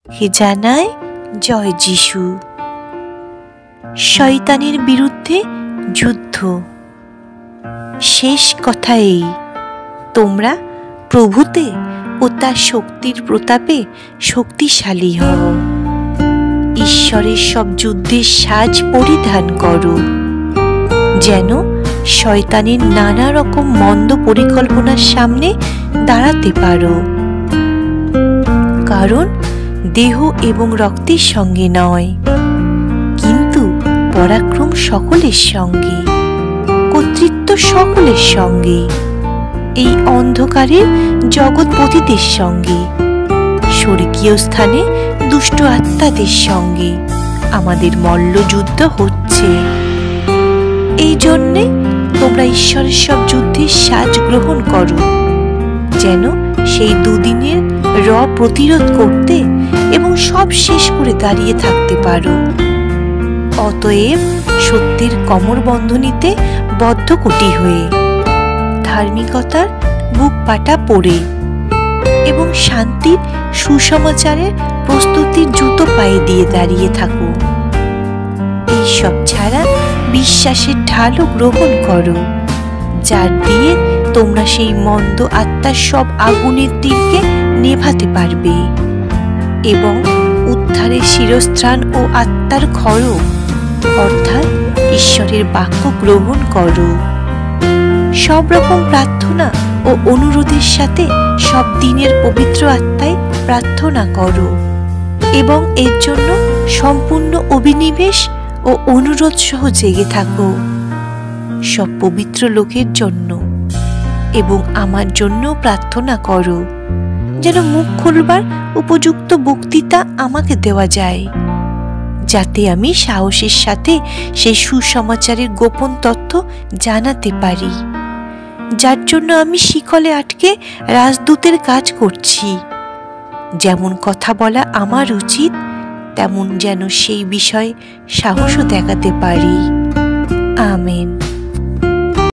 হে জানায় জয় যিশু। শয়তানের বিরুদ্ধে যুদ্ধ। শেষ কথা এই, তোমরা প্রভুতে ও তার শক্তির প্রতাপে শক্তিশালী হও। ঈশ্বরের সব যুদ্ধের সাজ পরিধান করো, যেন শয়তানের নানা রকম মন্দ পরিকল্পনার সামনে দাঁড়াতে পারো। কারণ দেহ এবং রক্তের সঙ্গে নয়, কিন্তু পরাক্রম সকলের সঙ্গে, কর্তৃত্ব সকলের সঙ্গে, এই অন্ধকারের জগৎপতিদের সঙ্গে, স্বর্গীয় স্থানে দুষ্ট আত্মাদের সঙ্গে আমাদের মল্লযুদ্ধ হচ্ছে। এই জন্যে তোমরা ঈশ্বরের সব যুদ্ধের সাজ গ্রহণ করো, যেন সেই দুদিনের প্রতিরোধ করতে এবং সব শেষ করে দাঁড়িয়ে থাকতে পারো। অতএব সত্যের কোমরবন্ধনীতে বদ্ধকটি হয়ে, ধার্মিকতার বুক পাটা পরে এবং শান্তির সুসমাচারের প্রস্তুতির জুতো পায়ে দিয়ে দাঁড়িয়ে থাকো। এইসব ছাড়া বিশ্বাসের ঢালও গ্রহণ করো, যার দিয়ে তোমরা সেই মন্দ আত্মার সব আগুনের তীরকে নেভাতে পারবে, এবং উদ্ধারের শিরস্ত্রাণ ও আত্মার খড়গ অর্থাৎ ঈশ্বরের বাক্য গ্রহণ করো। সব রকম প্রার্থনা ও অনুরোধের সাথে সব দিনের পবিত্র আত্মায় প্রার্থনা করো, এবং এর জন্য সম্পূর্ণ অভিনিবেশ ও অনুরোধ সহ জেগে থাকো। সব পবিত্র লোকের জন্য এবং আমার জন্য প্রার্থনা করো, যেন মুখ খুলবার উপযুক্ত বক্তৃতা আমাকে দেওয়া যায়, যাতে আমি সাহসের সাথে সেই সুসমাচারের গোপন তথ্য জানাতে পারি, যার জন্য আমি শিকলে আটকে রাজদূতের কাজ করছি। যেমন কথা বলা আমার উচিত, তেমন যেন সেই বিষয়ে সাহসও দেখাতে পারি। আমেন।